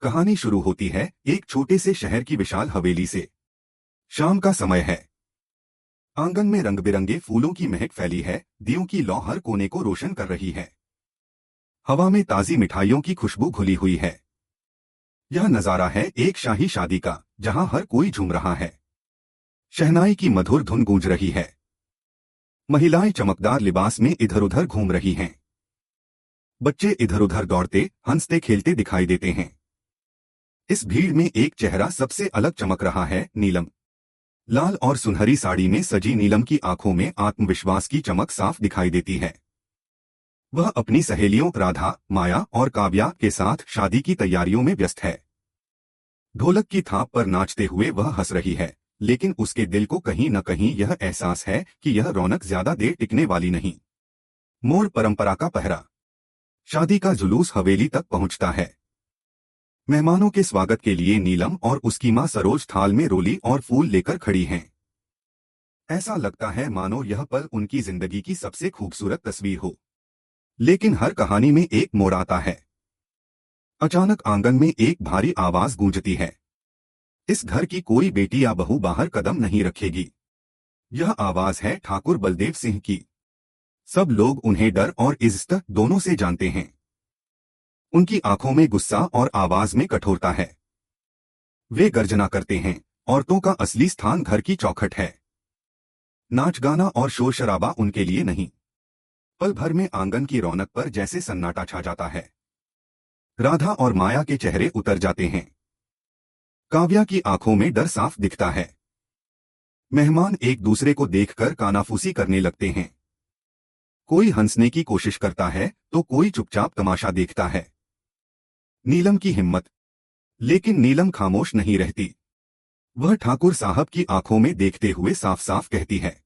कहानी शुरू होती है एक छोटे से शहर की विशाल हवेली से। शाम का समय है। आंगन में रंग बिरंगे फूलों की महक फैली है। दियों की लौ हर कोने को रोशन कर रही है। हवा में ताजी मिठाइयों की खुशबू घुली हुई है। यह नजारा है एक शाही शादी का, जहां हर कोई झूम रहा है। शहनाई की मधुर धुन गूंज रही है। महिलाएं चमकदार लिबास में इधर उधर घूम रही हैं। बच्चे इधर उधर दौड़ते हंसते खेलते दिखाई देते हैं। इस भीड़ में एक चेहरा सबसे अलग चमक रहा है, नीलम। लाल और सुनहरी साड़ी में सजी नीलम की आंखों में आत्मविश्वास की चमक साफ दिखाई देती है। वह अपनी सहेलियों राधा, माया और काव्या के साथ शादी की तैयारियों में व्यस्त है। ढोलक की थाप पर नाचते हुए वह हंस रही है, लेकिन उसके दिल को कहीं न कहीं यह एहसास है कि यह रौनक ज्यादा देर टिकने वाली नहीं। मोड़ परंपरा का पहरा। शादी का जुलूस हवेली तक पहुंचता है। मेहमानों के स्वागत के लिए नीलम और उसकी मां सरोज थाल में रोली और फूल लेकर खड़ी हैं। ऐसा लगता है मानो यह पल उनकी जिंदगी की सबसे खूबसूरत तस्वीर हो। लेकिन हर कहानी में एक मोड़ आता है। अचानक आंगन में एक भारी आवाज गूंजती है। इस घर की कोई बेटी या बहू बाहर कदम नहीं रखेगी। यह आवाज है ठाकुर बलदेव सिंह की। सब लोग उन्हें डर और इज्जत दोनों से जानते हैं। उनकी आंखों में गुस्सा और आवाज में कठोरता है। वे गर्जना करते हैं, औरतों का असली स्थान घर की चौखट है। नाच गाना और शोर शराबा उनके लिए नहीं। पल भर में आंगन की रौनक पर जैसे सन्नाटा छा जाता है। राधा और माया के चेहरे उतर जाते हैं। काव्या की आंखों में डर साफ दिखता है। मेहमान एक दूसरे को देखकर कानाफूसी करने लगते हैं। कोई हंसने की कोशिश करता है तो कोई चुपचाप तमाशा देखता है। नीलम की हिम्मत। लेकिन नीलम खामोश नहीं रहती। वह ठाकुर साहब की आंखों में देखते हुए साफ साफ कहती है,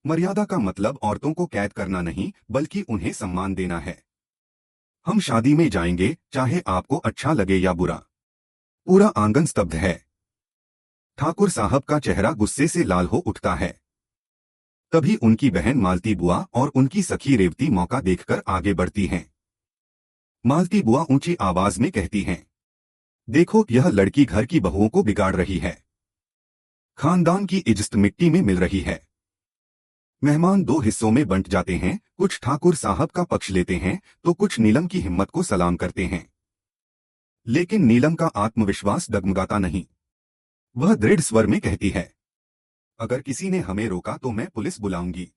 मर्यादा का मतलब औरतों को कैद करना नहीं, बल्कि उन्हें सम्मान देना है। हम शादी में जाएंगे, चाहे आपको अच्छा लगे या बुरा। पूरा आंगन स्तब्ध है। ठाकुर साहब का चेहरा गुस्से से लाल हो उठता है। तभी उनकी बहन मालती बुआ और उनकी सखी रेवती मौका देखकर आगे बढ़ती हैं। मालती बुआ ऊंची आवाज में कहती हैं, देखो, यह लड़की घर की बहुओं को बिगाड़ रही है। खानदान की इज्जत मिट्टी में मिल रही है। मेहमान दो हिस्सों में बंट जाते हैं, कुछ ठाकुर साहब का पक्ष लेते हैं तो कुछ नीलम की हिम्मत को सलाम करते हैं। लेकिन नीलम का आत्मविश्वास डगमगाता नहीं। वह दृढ़ स्वर में कहती है, अगर किसी ने हमें रोका तो मैं पुलिस बुलाऊंगी।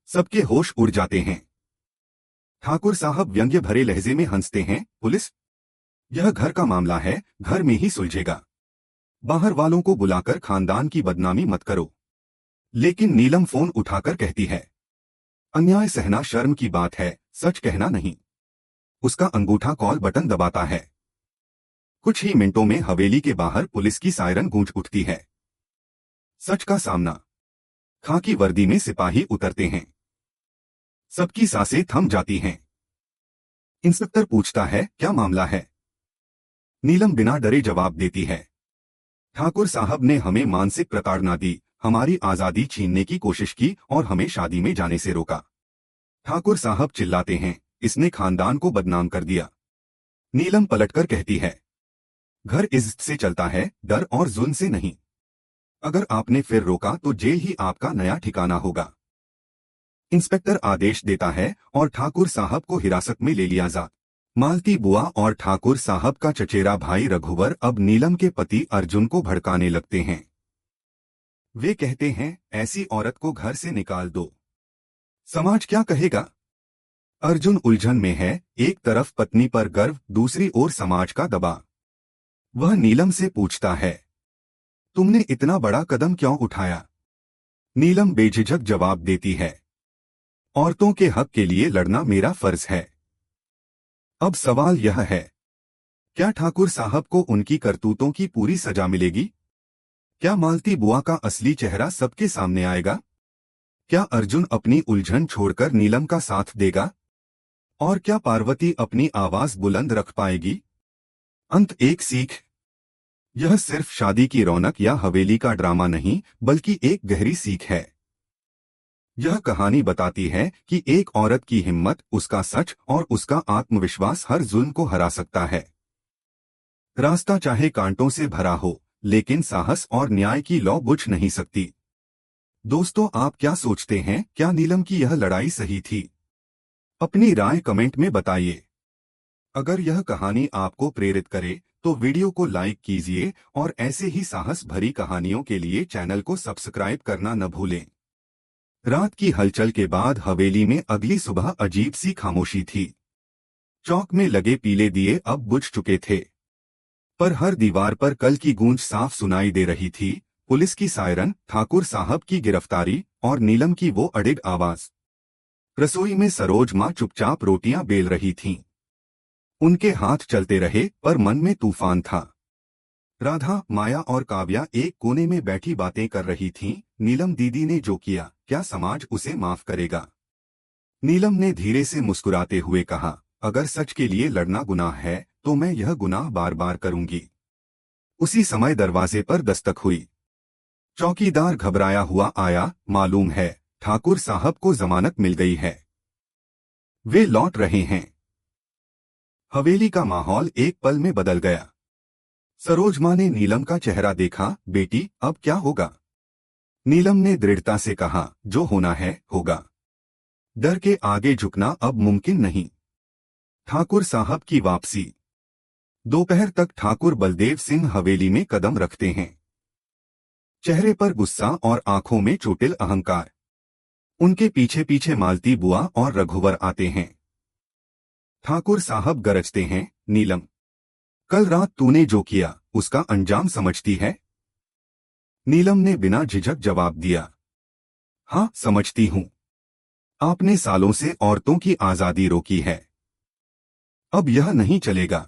सबके होश उड़ जाते हैं। ठाकुर साहब व्यंग्य भरे लहजे में हंसते हैं, पुलिस? यह घर का मामला है, घर में ही सुलझेगा। बाहर वालों को बुलाकर खानदान की बदनामी मत करो। लेकिन नीलम फोन उठाकर कहती है, अन्याय सहना शर्म की बात है, सच कहना नहीं। उसका अंगूठा कॉल बटन दबाता है। कुछ ही मिनटों में हवेली के बाहर पुलिस की सायरन गूंज उठती है। सच का सामना। खाकी वर्दी में सिपाही उतरते हैं। सबकी सांसें थम जाती हैं। इंस्पेक्टर पूछता है, क्या मामला है? नीलम बिना डरे जवाब देती है, ठाकुर साहब ने हमें मानसिक प्रताड़ना दी, हमारी आजादी छीनने की कोशिश की और हमें शादी में जाने से रोका। ठाकुर साहब चिल्लाते हैं, इसने खानदान को बदनाम कर दिया। नीलम पलटकर कहती है, घर इज्जत से चलता है, डर और जुल्म से नहीं। अगर आपने फिर रोका तो जेल ही आपका नया ठिकाना होगा। इंस्पेक्टर आदेश देता है और ठाकुर साहब को हिरासत में ले लिया जा। मालती बुआ और ठाकुर साहब का चचेरा भाई रघुवर अब नीलम के पति अर्जुन को भड़काने लगते हैं। वे कहते हैं, ऐसी औरत को घर से निकाल दो। समाज क्या कहेगा? अर्जुन उलझन में है, एक तरफ पत्नी पर गर्व, दूसरी ओर समाज का दबाव। वह नीलम से पूछता है, तुमने इतना बड़ा कदम क्यों उठाया? नीलम बेझिझक जवाब देती है, औरतों के हक के लिए लड़ना मेरा फर्ज है। अब सवाल यह है, क्या ठाकुर साहब को उनकी करतूतों की पूरी सजा मिलेगी? क्या मालती बुआ का असली चेहरा सबके सामने आएगा? क्या अर्जुन अपनी उलझन छोड़कर नीलम का साथ देगा? और क्या पार्वती अपनी आवाज बुलंद रख पाएगी? अंत एक सीख। यह सिर्फ शादी की रौनक या हवेली का ड्रामा नहीं, बल्कि एक गहरी सीख है। यह कहानी बताती है कि एक औरत की हिम्मत, उसका सच और उसका आत्मविश्वास हर जुल्म को हरा सकता है। रास्ता चाहे कांटों से भरा हो, लेकिन साहस और न्याय की लौ बुझ नहीं सकती। दोस्तों, आप क्या सोचते हैं? क्या नीलम की यह लड़ाई सही थी? अपनी राय कमेंट में बताइए। अगर यह कहानी आपको प्रेरित करे तो वीडियो को लाइक कीजिए और ऐसे ही साहस भरी कहानियों के लिए चैनल को सब्सक्राइब करना न भूलें। रात की हलचल के बाद हवेली में अगली सुबह अजीब सी खामोशी थी। चौक में लगे पीले दिए अब बुझ चुके थे, पर हर दीवार पर कल की गूंज साफ सुनाई दे रही थी। पुलिस की सायरन, ठाकुर साहब की गिरफ्तारी और नीलम की वो अडिग आवाज। रसोई में सरोज माँ चुपचाप रोटियां बेल रही थीं। उनके हाथ चलते रहे पर मन में तूफान था। राधा, माया और काव्या एक कोने में बैठी बातें कर रही थीं। नीलम दीदी ने जो किया, क्या समाज उसे माफ करेगा? नीलम ने धीरे से मुस्कुराते हुए कहा, अगर सच के लिए लड़ना गुनाह है तो मैं यह गुनाह बार बार करूंगी। उसी समय दरवाजे पर दस्तक हुई। चौकीदार घबराया हुआ आया। मालूम है, ठाकुर साहब को जमानत मिल गई है, वे लौट रहे हैं। हवेली का माहौल एक पल में बदल गया। सरोज माँ ने नीलम का चेहरा देखा। बेटी, अब क्या होगा? नीलम ने दृढ़ता से कहा, जो होना है होगा। डर के आगे झुकना अब मुमकिन नहीं। ठाकुर साहब की वापसी। दोपहर तक ठाकुर बलदेव सिंह हवेली में कदम रखते हैं। चेहरे पर गुस्सा और आंखों में चोटिल अहंकार। उनके पीछे पीछे मालती बुआ और रघुवर आते हैं। ठाकुर साहब गरजते हैं, नीलम, कल रात तूने जो किया उसका अंजाम समझती है? नीलम ने बिना झिझक जवाब दिया, हाँ समझती हूँ। आपने सालों से औरतों की आजादी रोकी है, अब यह नहीं चलेगा।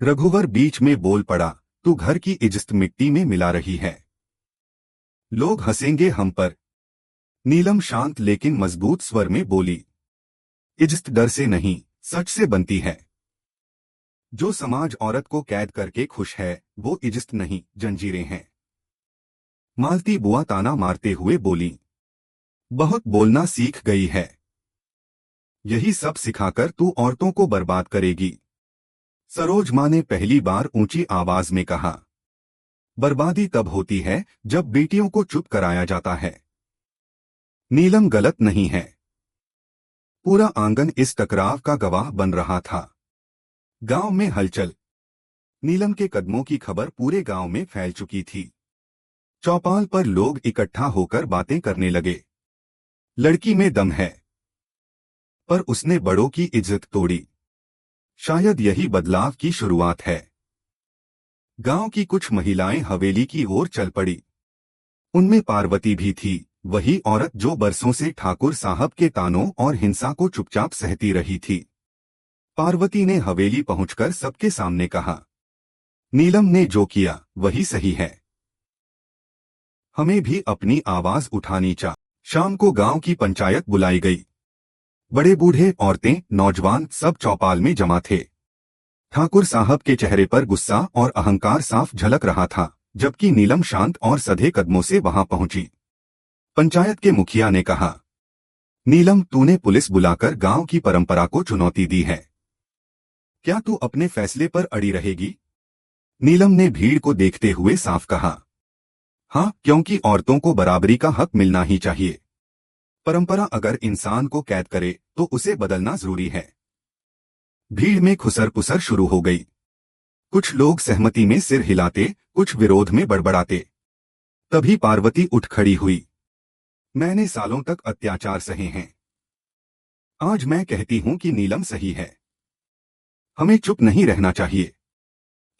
रघुवर बीच में बोल पड़ा, तू घर की इज्जत मिट्टी में मिला रही है, लोग हंसेंगे हम पर। नीलम शांत लेकिन मजबूत स्वर में बोली, इज्जत डर से नहीं, सच से बनती है। जो समाज औरत को कैद करके खुश है वो इज्जत नहीं, जंजीरें हैं। मालती बुआ ताना मारते हुए बोली, बहुत बोलना सीख गई है, यही सब सिखाकर तू औरतों को बर्बाद करेगी। सरोज माँ ने पहली बार ऊंची आवाज में कहा, बर्बादी तब होती है जब बेटियों को चुप कराया जाता है। नीलम गलत नहीं है। पूरा आंगन इस टकराव का गवाह बन रहा था। गांव में हलचल। नीलम के कदमों की खबर पूरे गांव में फैल चुकी थी। चौपाल पर लोग इकट्ठा होकर बातें करने लगे। लड़की में दम है, पर उसने बड़ों की इज्जत तोड़ी। शायद यही बदलाव की शुरुआत है। गांव की कुछ महिलाएं हवेली की ओर चल पड़ी। उनमें पार्वती भी थी, वही औरत जो बरसों से ठाकुर साहब के तानों और हिंसा को चुपचाप सहती रही थी। पार्वती ने हवेली पहुंचकर सबके सामने कहा, नीलम ने जो किया वही सही है, हमें भी अपनी आवाज उठानी चाहिए। शाम को गांव की पंचायत बुलाई गई। बड़े बूढ़े, औरतें, नौजवान सब चौपाल में जमा थे। ठाकुर साहब के चेहरे पर गुस्सा और अहंकार साफ झलक रहा था, जबकि नीलम शांत और सधे कदमों से वहां पहुंची। पंचायत के मुखिया ने कहा, नीलम, तूने पुलिस बुलाकर गांव की परंपरा को चुनौती दी है, क्या तू अपने फैसले पर अड़ी रहेगी? नीलम ने भीड़ को देखते हुए साफ कहा, हाँ, क्योंकि औरतों को बराबरी का हक मिलना ही चाहिए। परंपरा अगर इंसान को कैद करे तो उसे बदलना जरूरी है। भीड़ में खुसर पुसर शुरू हो गई। कुछ लोग सहमति में सिर हिलाते, कुछ विरोध में बड़बड़ाते। तभी पार्वती उठ खड़ी हुई, मैंने सालों तक अत्याचार सहे हैं, आज मैं कहती हूं कि नीलम सही है, हमें चुप नहीं रहना चाहिए।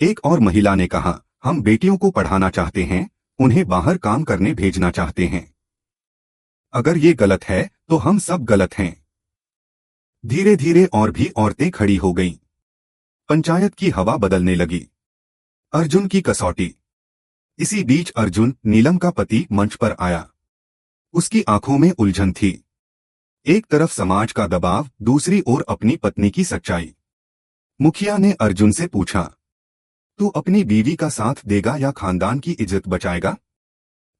एक और महिला ने कहा, हम बेटियों को पढ़ाना चाहते हैं, उन्हें बाहर काम करने भेजना चाहते हैं, अगर ये गलत है तो हम सब गलत हैं। धीरे धीरे और भी औरतें खड़ी हो गईं। पंचायत की हवा बदलने लगी। अर्जुन की कसौटी। इसी बीच अर्जुन, नीलम का पति, मंच पर आया। उसकी आंखों में उलझन थी। एक तरफ समाज का दबाव, दूसरी ओर अपनी पत्नी की सच्चाई। मुखिया ने अर्जुन से पूछा, तू अपनी बीवी का साथ देगा या खानदान की इज्जत बचाएगा?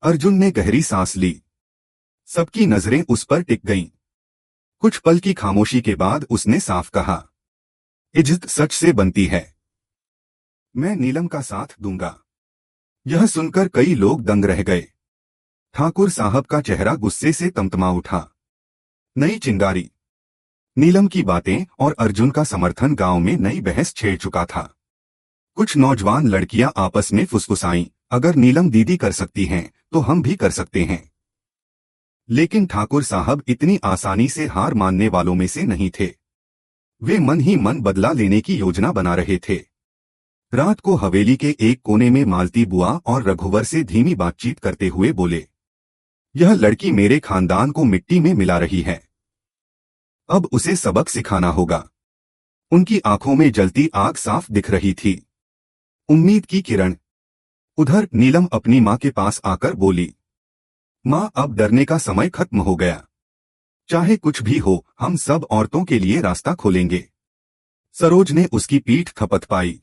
अर्जुन ने गहरी सांस ली। सबकी नजरें उस पर टिक गईं। कुछ पल की खामोशी के बाद उसने साफ कहा, इज्जत सच से बनती है। मैं नीलम का साथ दूंगा। यह सुनकर कई लोग दंग रह गए। ठाकुर साहब का चेहरा गुस्से से तमतमा उठा। नई चिंगारी। नीलम की बातें और अर्जुन का समर्थन गांव में नई बहस छेड़ चुका था। कुछ नौजवान लड़कियां आपस में फुसफुसाईं, अगर नीलम दीदी कर सकती हैं तो हम भी कर सकते हैं। लेकिन ठाकुर साहब इतनी आसानी से हार मानने वालों में से नहीं थे। वे मन ही मन बदला लेने की योजना बना रहे थे। रात को हवेली के एक कोने में मालती बुआ और रघुवर से धीमी बातचीत करते हुए बोले, यह लड़की मेरे खानदान को मिट्टी में मिला रही है। अब उसे सबक सिखाना होगा। उनकी आंखों में जलती आग साफ दिख रही थी। उम्मीद की किरण। उधर नीलम अपनी मां के पास आकर बोली, मां, अब डरने का समय खत्म हो गया। चाहे कुछ भी हो, हम सब औरतों के लिए रास्ता खोलेंगे। सरोज ने उसकी पीठ थपथपाई।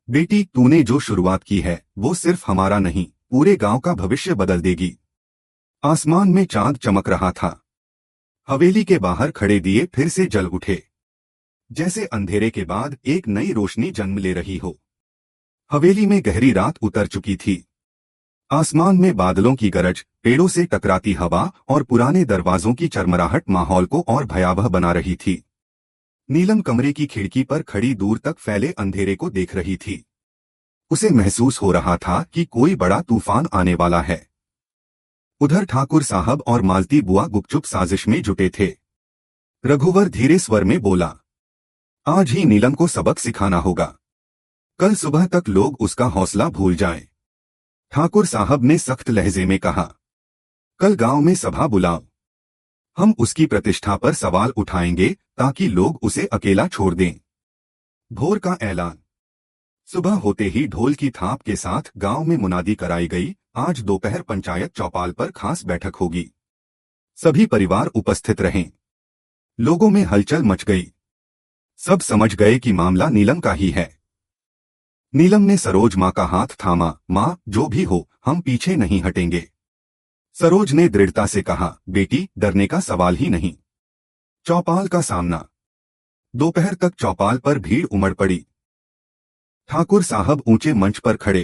बेटी, तूने जो शुरुआत की है वो सिर्फ हमारा नहीं, पूरे गांव का भविष्य बदल देगी। आसमान में चांद चमक रहा था। हवेली के बाहर खड़े दिए फिर से जल उठे, जैसे अंधेरे के बाद एक नई रोशनी जन्म ले रही हो। हवेली में गहरी रात उतर चुकी थी। आसमान में बादलों की गरज, पेड़ों से टकराती हवा और पुराने दरवाजों की चरमराहट माहौल को और भयावह बना रही थी। नीलम कमरे की खिड़की पर खड़ी दूर तक फैले अंधेरे को देख रही थी। उसे महसूस हो रहा था कि कोई बड़ा तूफान आने वाला है। उधर ठाकुर साहब और मालती बुआ गुपचुप साजिश में जुटे थे। रघुवर धीरे स्वर में बोला, आज ही नीलम को सबक सिखाना होगा। कल सुबह तक लोग उसका हौसला भूल जाएं। ठाकुर साहब ने सख्त लहजे में कहा, कल गांव में सभा बुलाओ। हम उसकी प्रतिष्ठा पर सवाल उठाएंगे ताकि लोग उसे अकेला छोड़ दें। भोर का ऐलान। सुबह होते ही ढोल की थाप के साथ गांव में मुनादी कराई गई, आज दोपहर पंचायत चौपाल पर खास बैठक होगी। सभी परिवार उपस्थित रहें। लोगों में हलचल मच गई। सब समझ गए कि मामला नीलम का ही है। नीलम ने सरोज मां का हाथ थामा। मां, जो भी हो, हम पीछे नहीं हटेंगे। सरोज ने दृढ़ता से कहा, बेटी, डरने का सवाल ही नहीं। चौपाल का सामना। दोपहर तक चौपाल पर भीड़ उमड़ पड़ी। ठाकुर साहब ऊंचे मंच पर खड़े,